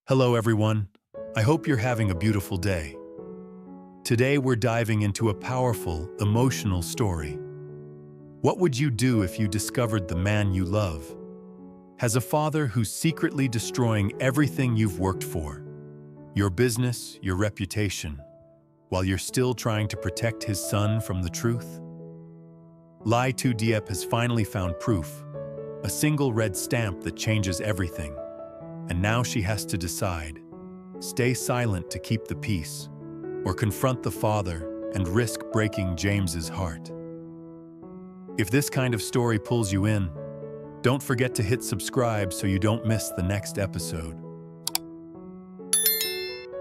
Hello, everyone. I hope you're having a beautiful day. Today, we're diving into a powerful, emotional story. What would you do if you discovered the man you love has a father who's secretly destroying everything you've worked for? Your business, your reputation, while you're still trying to protect his son from the truth? Lie to Diep has finally found proof, a single red stamp that changes everything. And now she has to decide, stay silent to keep the peace, or confront the father and risk breaking James's heart. If this kind of story pulls you in, don't forget to hit subscribe so you don't miss the next episode.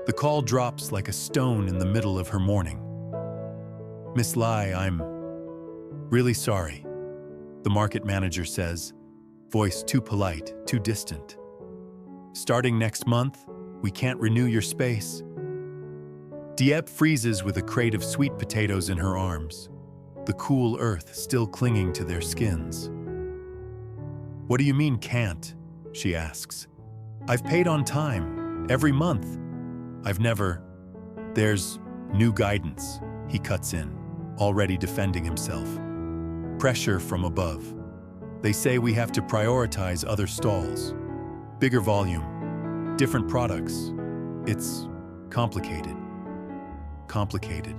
The call drops like a stone in the middle of her morning. "Miss Lai, I'm really sorry," the market manager says, voice too polite, too distant. "Starting next month, we can't renew your space." Diep freezes with a crate of sweet potatoes in her arms, the cool earth still clinging to their skins. "What do you mean can't?" she asks. "I've paid on time, every month. There's new guidance," he cuts in, already defending himself. "Pressure from above. They say we have to prioritize other stalls. Bigger volume, different products. It's complicated." Complicated.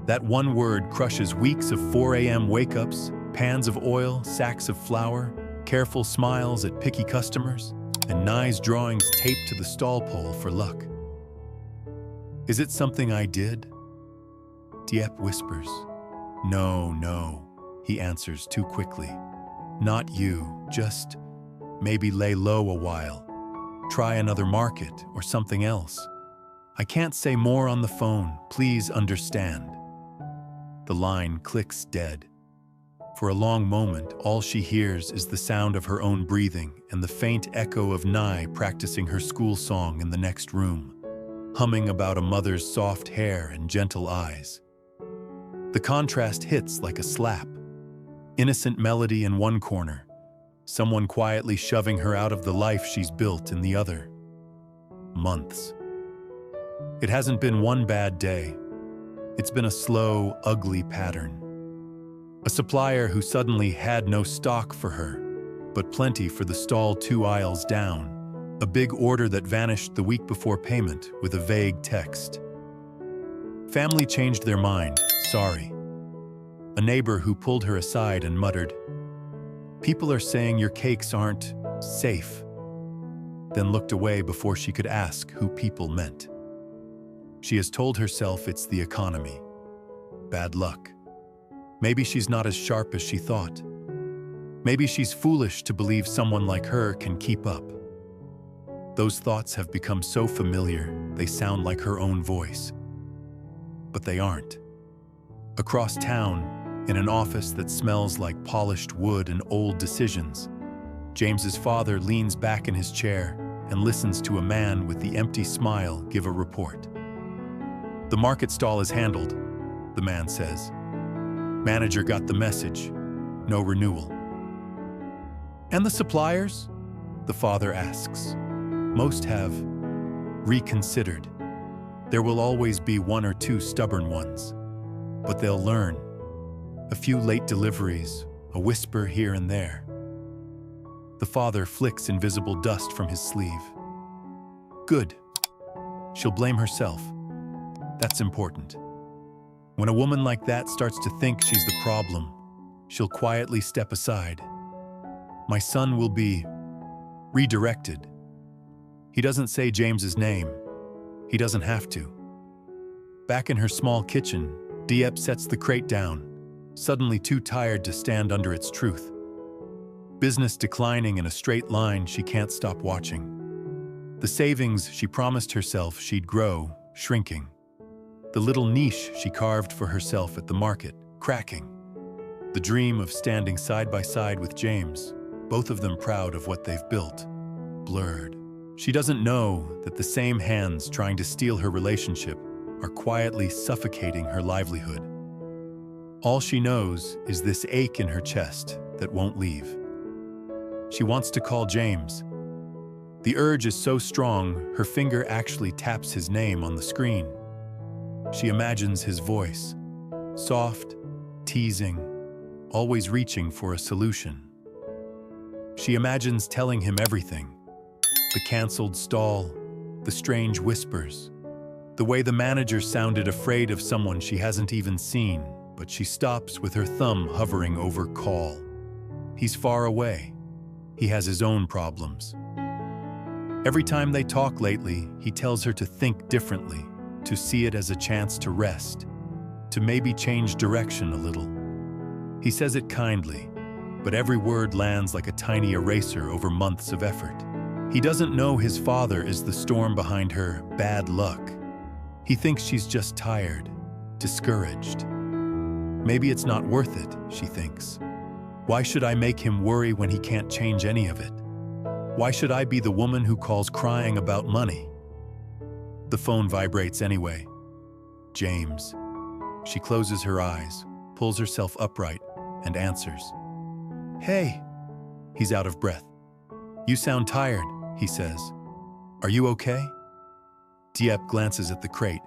That one word crushes weeks of 4 a.m. wake-ups, pans of oil, sacks of flour, careful smiles at picky customers, and Nye's drawings taped to the stall pole for luck. "Is it something I did?" Diep whispers. No, he answers too quickly. "Not you, just maybe lay low a while. Try another market or something else. I can't say more on the phone, please understand." The line clicks dead. For a long moment, all she hears is the sound of her own breathing and the faint echo of Nye practicing her school song in the next room, humming about a mother's soft hair and gentle eyes. The contrast hits like a slap. Innocent melody in one corner, someone quietly shoving her out of the life she's built in the other. Months. It hasn't been one bad day. It's been a slow, ugly pattern. A supplier who suddenly had no stock for her, but plenty for the stall 2 aisles down. A big order that vanished the week before payment with a vague text. Family changed their mind, sorry. A neighbor who pulled her aside and muttered, "People are saying your cakes aren't safe," then looked away before she could ask who people meant. She has told herself it's the economy. Bad luck. Maybe she's not as sharp as she thought. Maybe she's foolish to believe someone like her can keep up. Those thoughts have become so familiar, they sound like her own voice. But they aren't. Across town, in an office that smells like polished wood and old decisions, James's father leans back in his chair and listens to a man with the empty smile give a report. "The market stall is handled," the man says. "Manager got the message. No renewal." "And the suppliers?" the father asks. "Most have reconsidered. There will always be 1 or 2 stubborn ones, but they'll learn. A few late deliveries, a whisper here and there." The father flicks invisible dust from his sleeve. "Good. She'll blame herself. That's important. When a woman like that starts to think she's the problem, she'll quietly step aside. My son will be redirected." He doesn't say James's name. He doesn't have to. Back in her small kitchen, Diep sets the crate down, suddenly too tired to stand under its truth. Business declining in a straight line she can't stop watching. The savings she promised herself she'd grow, shrinking. The little niche she carved for herself at the market, cracking. The dream of standing side by side with James, both of them proud of what they've built, blurred. She doesn't know that the same hands trying to steal her relationship are quietly suffocating her livelihood. All she knows is this ache in her chest that won't leave. She wants to call James, The urge is so strong, her finger actually taps his name on the screen. She imagines his voice, soft, teasing, always reaching for a solution. She imagines telling him everything: the canceled stall, the strange whispers, the way the manager sounded afraid of someone she hasn't even seen, but she stops with her thumb hovering over call. He's far away. He has his own problems. Every time they talk lately, he tells her to think differently, to see it as a chance to rest, to maybe change direction a little. He says it kindly, but every word lands like a tiny eraser over months of effort. He doesn't know his father is the storm behind her bad luck. He thinks she's just tired, discouraged. Maybe it's not worth it, she thinks. Why should I make him worry when he can't change any of it? Why should I be the woman who calls crying about money? The phone vibrates anyway. James. She closes her eyes, pulls herself upright, and answers. Hey. He's out of breath. You sound tired, he says. Are you okay? Diep glances at the crate,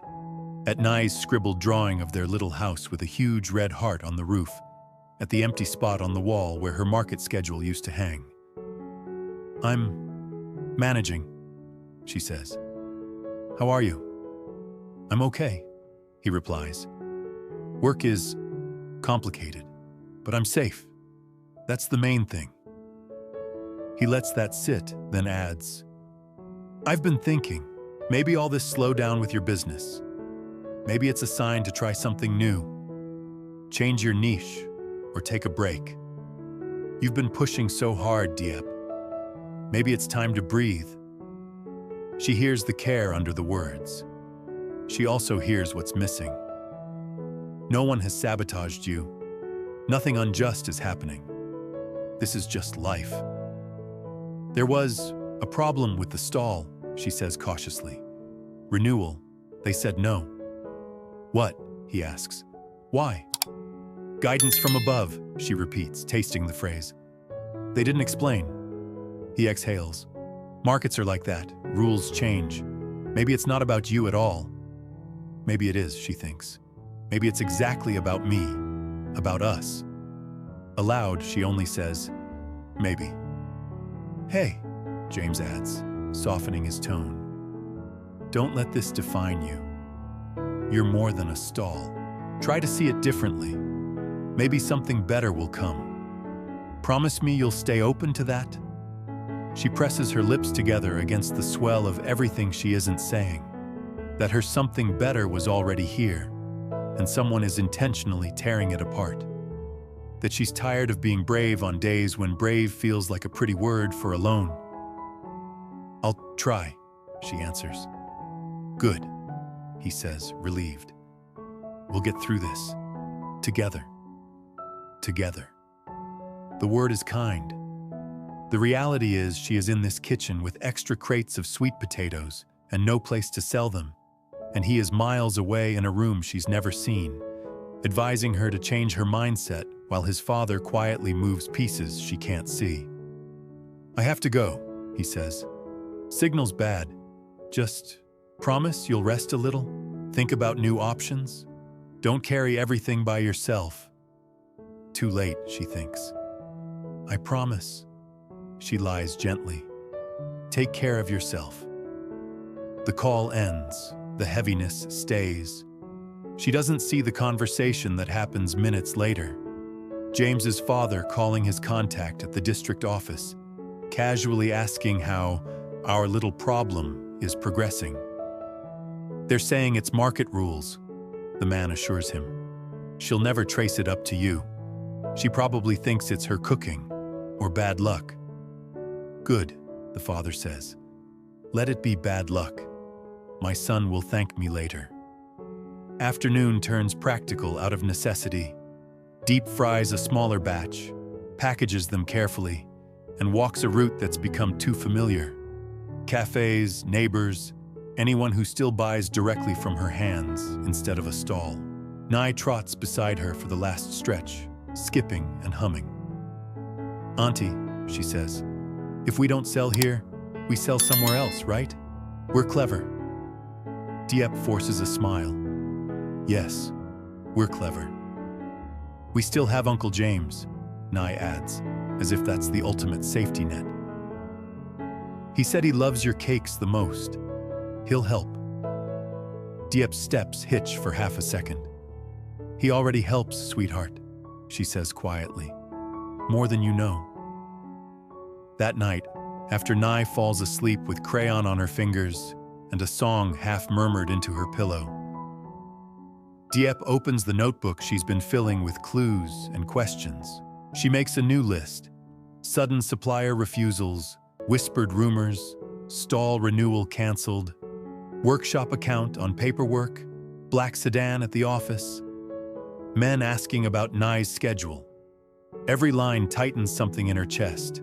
at Nai's scribbled drawing of their little house with a huge red heart on the roof, at the empty spot on the wall where her market schedule used to hang. I'm managing, she says. How are you? I'm okay, he replies. Work is complicated, but I'm safe. That's the main thing. He lets that sit, then adds, I've been thinking, maybe all this slowdown with your business. Maybe it's a sign to try something new. Change your niche, or take a break. You've been pushing so hard, Diep. Maybe it's time to breathe. She hears the care under the words. She also hears what's missing. No one has sabotaged you. Nothing unjust is happening. This is just life. There was a problem with the stall, she says cautiously. Renewal. They said no. What? He asks. Why? Guidance from above, she repeats, tasting the phrase. They didn't explain. He exhales. Markets are like that. Rules change. Maybe it's not about you at all. Maybe it is, she thinks. Maybe it's exactly about me, about us. Aloud, she only says, maybe. Hey, James adds, softening his tone. Don't let this define you. You're more than a stall. Try to see it differently. Maybe something better will come. Promise me you'll stay open to that? She presses her lips together against the swell of everything she isn't saying. That her something better was already here, and someone is intentionally tearing it apart. That she's tired of being brave on days when brave feels like a pretty word for alone. I'll try, she answers. Good, he says, relieved. We'll get through this. Together. Together. The word is kind. The reality is she is in this kitchen with extra crates of sweet potatoes and no place to sell them, and he is miles away in a room she's never seen, advising her to change her mindset while his father quietly moves pieces she can't see. I have to go, he says. Signal's bad. Just promise you'll rest a little? Think about new options? Don't carry everything by yourself. Too late, she thinks. I promise. She lies gently. Take care of yourself. The call ends. The heaviness stays. She doesn't see the conversation that happens minutes later. James's father calling his contact at the district office, casually asking how our little problem is progressing. They're saying it's market rules, the man assures him. She'll never trace it up to you. She probably thinks it's her cooking or bad luck. Good, the father says. Let it be bad luck. My son will thank me later. Afternoon turns practical out of necessity. Diep fries a smaller batch, packages them carefully, and walks a route that's become too familiar. Cafes, neighbors, anyone who still buys directly from her hands instead of a stall. Nai trots beside her for the last stretch, skipping and humming. Auntie, she says, if we don't sell here, We sell somewhere else, right? We're clever. Diep forces a smile. Yes, we're clever. We still have Uncle James, Nye adds, as if that's the ultimate safety net. He said he loves your cakes the most. He'll help. Diep's steps hitch for half a second. He already helps, sweetheart, she says quietly. More than you know. That night, after Nye falls asleep with crayon on her fingers and a song half murmured into her pillow, Diep opens the notebook she's been filling with clues and questions. She makes a new list. Sudden supplier refusals, whispered rumors, stall renewal canceled, workshop account on paperwork, black sedan at the office, men asking about Nye's schedule. Every line tightens something in her chest.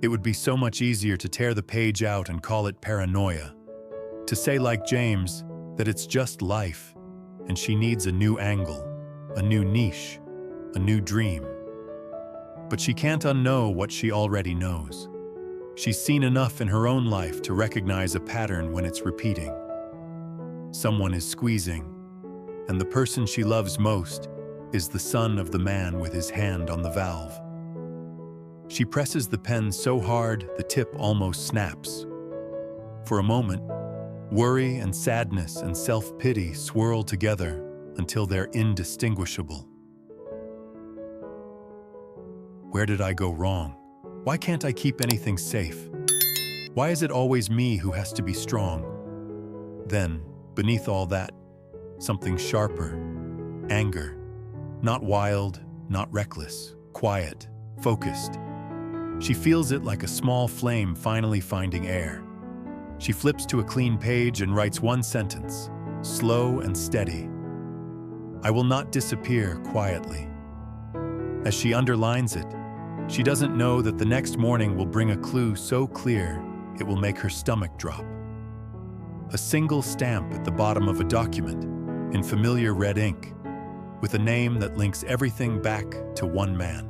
It would be so much easier to tear the page out and call it paranoia, to say like James that it's just life and she needs a new angle, a new niche, a new dream. But she can't unknow what she already knows. She's seen enough in her own life to recognize a pattern when it's repeating. Someone is squeezing, and the person she loves most is the son of the man with his hand on the valve. She presses the pen so hard the tip almost snaps. For a moment, worry and sadness and self-pity swirl together until they're indistinguishable. Where did I go wrong? Why can't I keep anything safe? Why is it always me who has to be strong? Then, beneath all that, something sharper, anger. Not wild, not reckless, quiet, focused. She feels it like a small flame finally finding air. She flips to a clean page and writes one sentence, slow and steady. I will not disappear quietly. As she underlines it, she doesn't know that the next morning will bring a clue so clear it will make her stomach drop. A single stamp at the bottom of a document in familiar red ink, with a name that links everything back to one man.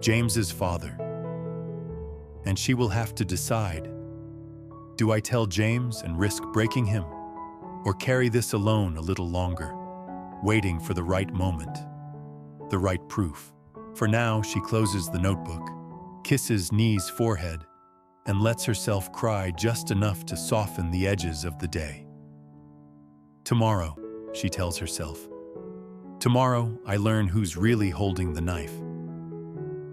James's father. And she will have to decide, do I tell James and risk breaking him, or carry this alone a little longer, waiting for the right moment, the right proof? For now, she closes the notebook, kisses Nye's forehead, and lets herself cry just enough to soften the edges of the day. Tomorrow, she tells herself, tomorrow I learn who's really holding the knife.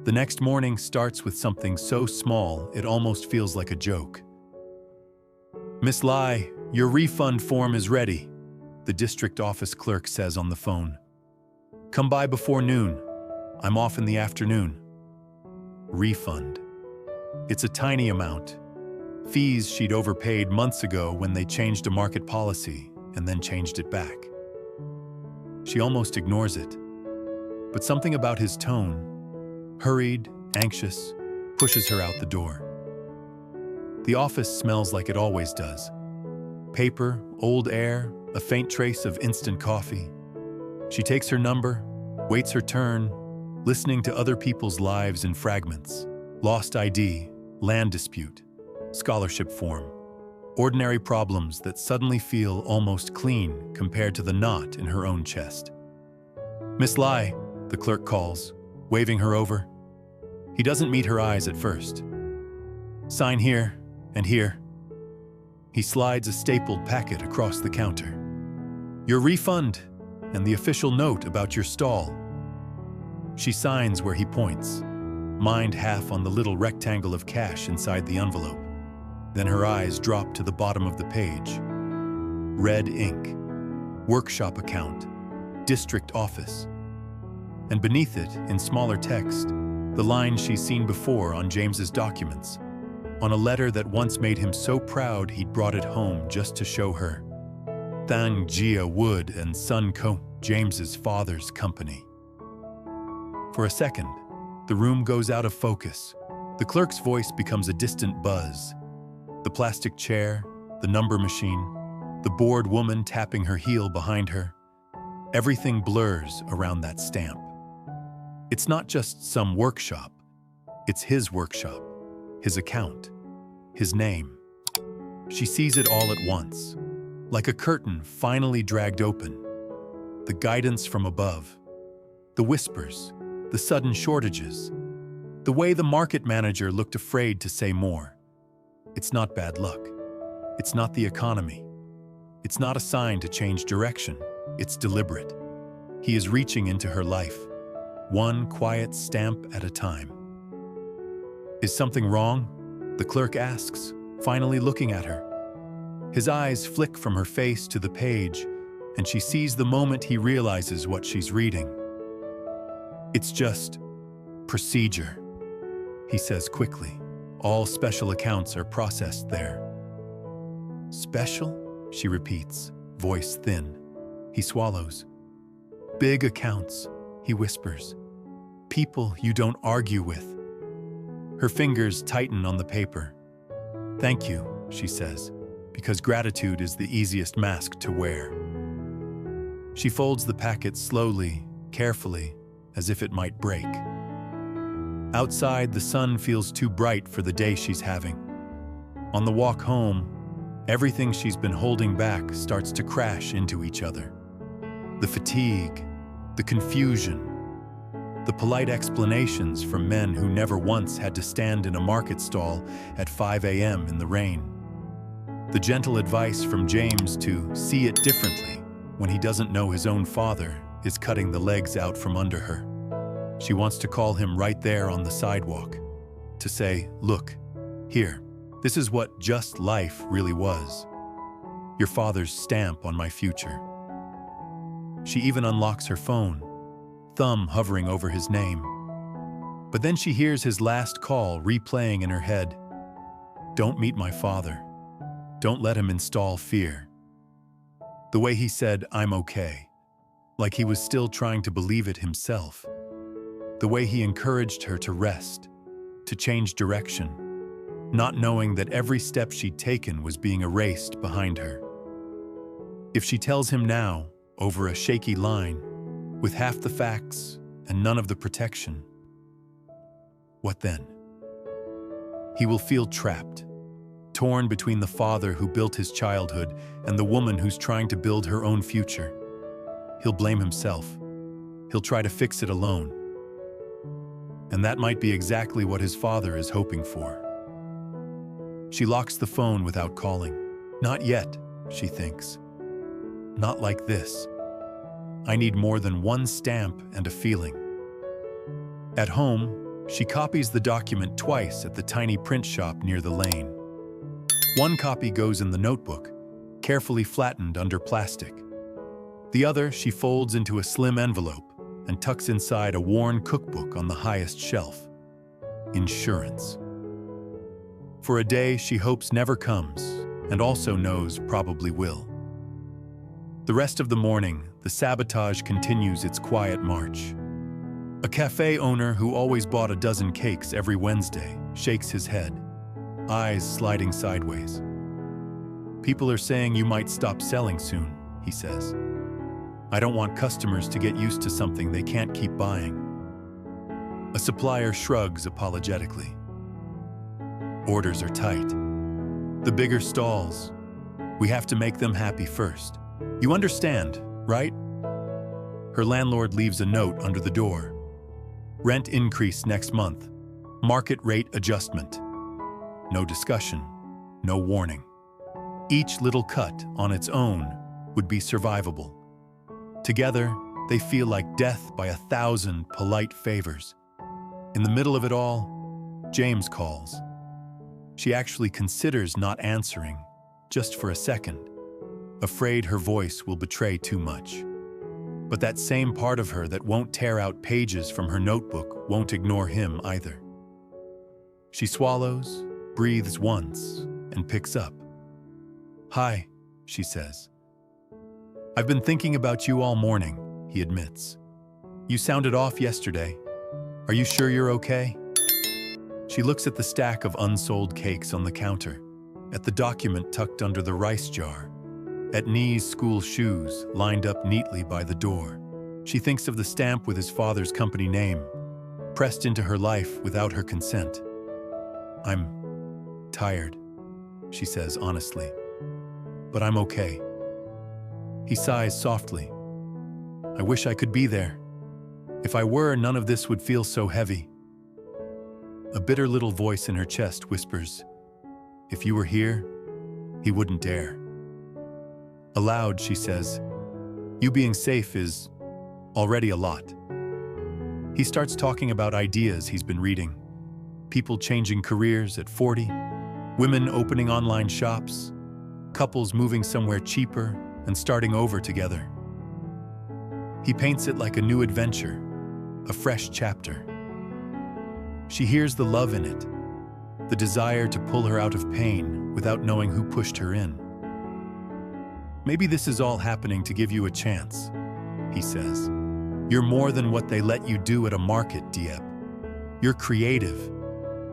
The next morning starts with something so small it almost feels like a joke. Miss Lai, your refund form is ready, the district office clerk says on the phone. Come by before noon. I'm off in the afternoon. Refund. It's a tiny amount. Fees she'd overpaid months ago when they changed a market policy and then changed it back. She almost ignores it. But something about his tone, hurried, anxious, pushes her out the door. The office smells like it always does. Paper, old air, a faint trace of instant coffee. She takes her number, waits her turn, listening to other people's lives in fragments. Lost ID, land dispute, scholarship form. Ordinary problems that suddenly feel almost clean compared to the knot in her own chest. Miss Lai, the clerk calls, waving her over. He doesn't meet her eyes at first. Sign here and here. He slides a stapled packet across the counter. Your refund and the official note about your stall. She signs where he points, mind half on the little rectangle of cash inside the envelope. Then her eyes drop to the bottom of the page. Red ink. Workshop account. District office. And beneath it, in smaller text, the line she's seen before on James's documents, on a letter that once made him so proud he'd brought it home just to show her. Thang Jia Wood and Son Co., James's father's company. For a second, the room goes out of focus. The clerk's voice becomes a distant buzz. The plastic chair, the number machine, the bored woman tapping her heel behind her. Everything blurs around that stamp. It's not just some workshop. It's his workshop, his account. his name. She sees it all at once, like a curtain finally dragged open. The guidance from above, the whispers, the sudden shortages, the way the market manager looked afraid to say more. It's not bad luck. It's not the economy. It's not a sign to change direction. It's deliberate. He is reaching into her life, one quiet stamp at a time. Is something wrong? The clerk asks, finally looking at her. His eyes flick from her face to the page, and she sees the moment he realizes what she's reading. It's just procedure, he says quickly. All special accounts are processed there. Special? She repeats, voice thin. He swallows. Big accounts, he whispers. People you don't argue with. Her fingers tighten on the paper. Thank you, she says, because gratitude is the easiest mask to wear. She folds the packet slowly, carefully, as if it might break. Outside, the sun feels too bright for the day she's having. On the walk home, everything she's been holding back starts to crash into each other. The fatigue, the confusion, the polite explanations from men who never once had to stand in a market stall at 5 a.m. in the rain. The gentle advice from James to see it differently when he doesn't know his own father is cutting the legs out from under her. She wants to call him right there on the sidewalk, to say, look, here, this is what just life really was. Your father's stamp on my future. She even unlocks her phone, thumb hovering over his name. But then she hears his last call replaying in her head. Don't meet my father. Don't let him install fear. The way he said, I'm okay, like he was still trying to believe it himself. The way he encouraged her to rest, to change direction, not knowing that every step she'd taken was being erased behind her. If she tells him now, over a shaky line, with half the facts and none of the protection, what then? He will feel trapped, torn between the father who built his childhood and the woman who's trying to build her own future. He'll blame himself. He'll try to fix it alone. And that might be exactly what his father is hoping for. She locks the phone without calling. Not yet, she thinks. Not like this. I need more than one stamp and a feeling. At home, she copies the document twice at the tiny print shop near the lane. One copy goes in the notebook, carefully flattened under plastic. The other she folds into a slim envelope and tucks inside a worn cookbook on the highest shelf. Insurance. For a day she hopes never comes, and also knows probably will. The rest of the morning, the sabotage continues its quiet march. A cafe owner who always bought a dozen cakes every Wednesday shakes his head, eyes sliding sideways. People are saying you might stop selling soon, he says. I don't want customers to get used to something they can't keep buying. A supplier shrugs apologetically. Orders are tight. The bigger stalls, we have to make them happy first. You understand, right? Her landlord leaves a note under the door. Rent increase next month. Market rate adjustment. No discussion, no warning. Each little cut on its own would be survivable. Together, they feel like death by 1,000 polite favors. In the middle of it all, James calls. She actually considers not answering, just for a second, afraid her voice will betray too much. But that same part of her that won't tear out pages from her notebook won't ignore him either. She swallows, breathes once, and picks up. Hi, she says. I've been thinking about you all morning, he admits. You sounded off yesterday. Are you sure you're okay? She looks at the stack of unsold cakes on the counter, at the document tucked under the rice jar, at Nee's school shoes lined up neatly by the door. She thinks of the stamp with his father's company name, pressed into her life without her consent. I'm tired, she says honestly. But I'm okay. He sighs softly. I wish I could be there. If I were, none of this would feel so heavy. A bitter little voice in her chest whispers, if you were here, he wouldn't dare. Aloud, she says, you being safe is already a lot. He starts talking about ideas he's been reading. People changing careers at 40, women opening online shops, couples moving somewhere cheaper and starting over together. He paints it like a new adventure, a fresh chapter. She hears the love in it, the desire to pull her out of pain without knowing who pushed her in. Maybe this is all happening to give you a chance, he says. You're more than what they let you do at a market, Diep. You're creative.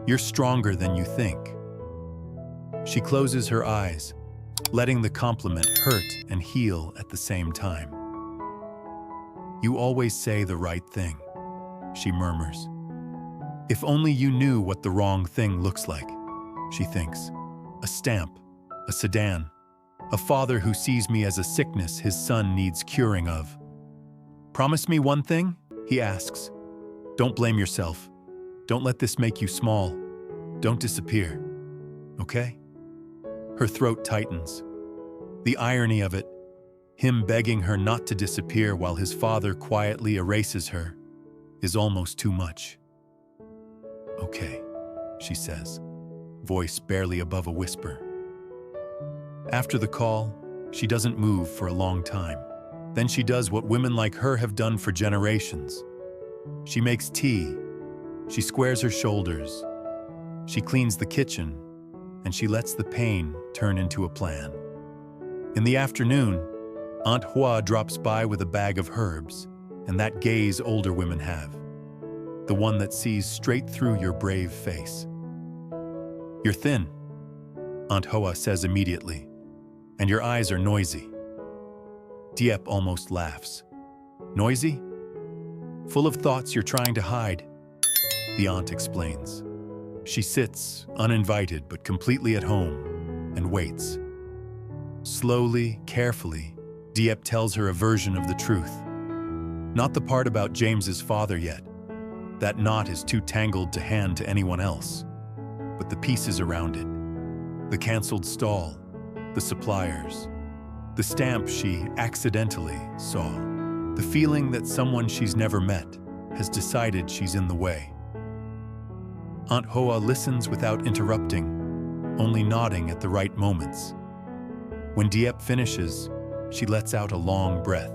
You're stronger than you think. She closes her eyes, letting the compliment hurt and heal at the same time. You always say the right thing, she murmurs. If only you knew what the wrong thing looks like, she thinks. A stamp, a sedan, a father who sees me as a sickness his son needs curing of. Promise me one thing, he asks. Don't blame yourself. Don't let this make you small. Don't disappear, okay? Her throat tightens. The irony of it, him begging her not to disappear while his father quietly erases her, is almost too much. Okay, she says, voice barely above a whisper. After the call, she doesn't move for a long time. Then she does what women like her have done for generations. She makes tea, she squares her shoulders, she cleans the kitchen, and she lets the pain turn into a plan. In the afternoon, Aunt Hua drops by with a bag of herbs, and that gaze older women have. The one that sees straight through your brave face. You're thin, Aunt Hoa says immediately, and your eyes are noisy. Diep almost laughs. Noisy? Full of thoughts you're trying to hide, the aunt explains. She sits, uninvited but completely at home, and waits. Slowly, carefully, Diep tells her a version of the truth. Not the part about James's father yet. That knot is too tangled to hand to anyone else. But the pieces around it. The canceled stall, the suppliers, the stamp she accidentally saw, the feeling that someone she's never met has decided she's in the way. Aunt Hoa listens without interrupting, only nodding at the right moments. When Diep finishes, she lets out a long breath.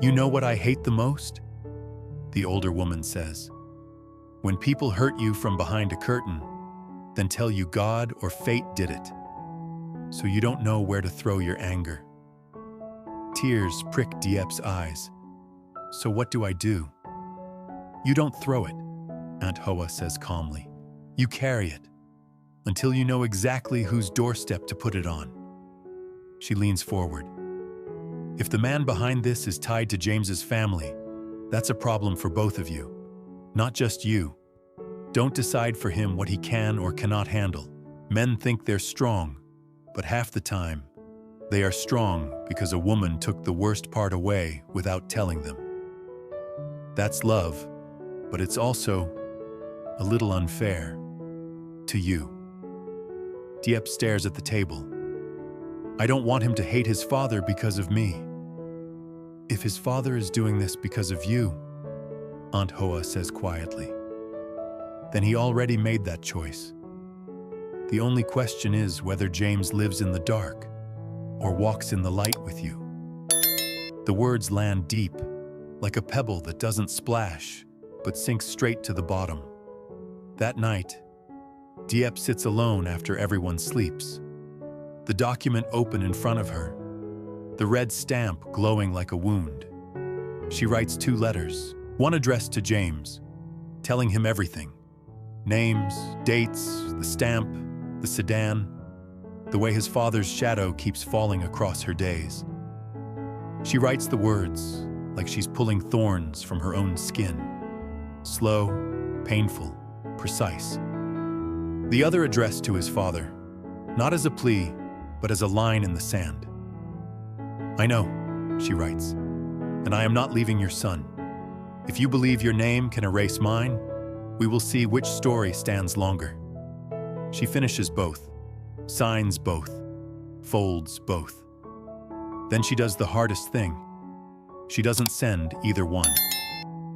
You know what I hate the most? The older woman says. When people hurt you from behind a curtain, then tell you God or fate did it, so you don't know where to throw your anger. Tears prick Diep's eyes. So what do I do? You don't throw it, Aunt Hoa says calmly. You carry it, until you know exactly whose doorstep to put it on. She leans forward. If the man behind this is tied to James's family, that's a problem for both of you, not just you. Don't decide for him what he can or cannot handle. Men think they're strong, but half the time, they are strong because a woman took the worst part away without telling them. That's love, but it's also a little unfair to you. Diep stares at the table. I don't want him to hate his father because of me. If his father is doing this because of you, Aunt Hoa says quietly, then he already made that choice. The only question is whether James lives in the dark or walks in the light with you. The words land deep, like a pebble that doesn't splash, but sinks straight to the bottom. That night, Diep sits alone after everyone sleeps. The document open in front of her, the red stamp glowing like a wound. She writes 2 letters, one addressed to James, telling him everything. Names, dates, the stamp, the sedan, the way his father's shadow keeps falling across her days. She writes the words like she's pulling thorns from her own skin. Slow, painful, precise. The other addressed to his father, not as a plea, but as a line in the sand. "I know," she writes, "and I am not leaving your son. If you believe your name can erase mine, we will see which story stands longer." She finishes both, signs both, folds both. Then she does the hardest thing. She doesn't send either one.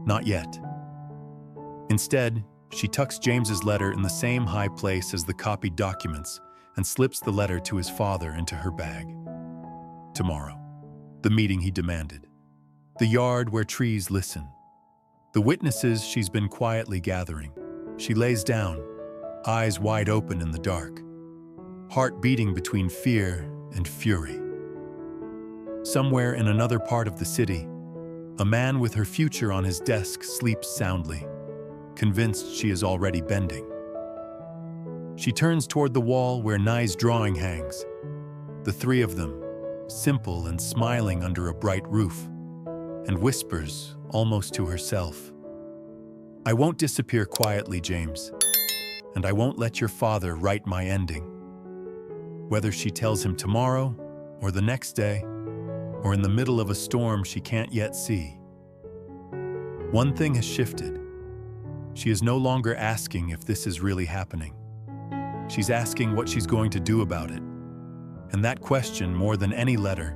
Not yet. Instead, she tucks James's letter in the same high place as the copied documents and slips the letter to his father into her bag. Tomorrow. The meeting he demanded. The yard where trees listen. The witnesses she's been quietly gathering. She lays down, eyes wide open in the dark, heart beating between fear and fury. Somewhere in another part of the city, a man with her future on his desk sleeps soundly, convinced she is already bending. She turns toward the wall where Nye's drawing hangs, the three of them, simple and smiling under a bright roof, and whispers, almost to herself, "I won't disappear quietly, James, and I won't let your father write my ending." Whether she tells him tomorrow, or the next day, or in the middle of a storm she can't yet see. One thing has shifted. She is no longer asking if this is really happening. She's asking what she's going to do about it. And that question, more than any letter,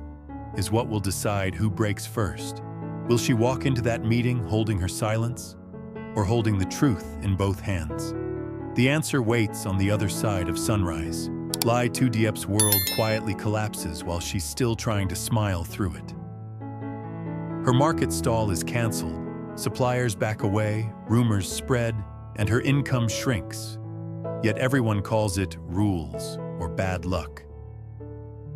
is what will decide who breaks first. Will she walk into that meeting holding her silence, or holding the truth in both hands? The answer waits on the other side of sunrise. Lie to Diep's world quietly collapses while she's still trying to smile through it. Her market stall is canceled, suppliers back away, rumors spread, and her income shrinks. Yet everyone calls it rules or bad luck.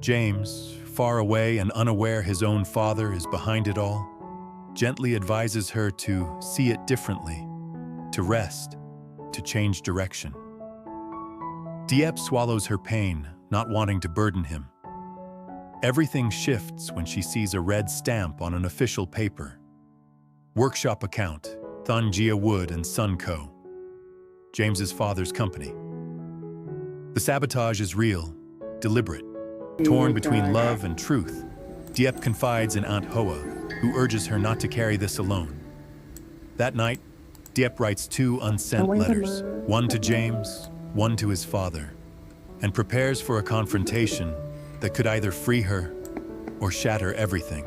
James, far away and unaware his own father is behind it all, gently advises her to see it differently, to rest, to change direction. Diep swallows her pain, not wanting to burden him. Everything shifts when she sees a red stamp on an official paper. Workshop account, Thanjia Wood and Son Co., James's father's company. The sabotage is real, deliberate. Torn between love and truth, Diep confides in Aunt Hoa, who urges her not to carry this alone. That night, Diep writes 2 unsent letters, one to James, one to his father, and prepares for a confrontation that could either free her or shatter everything.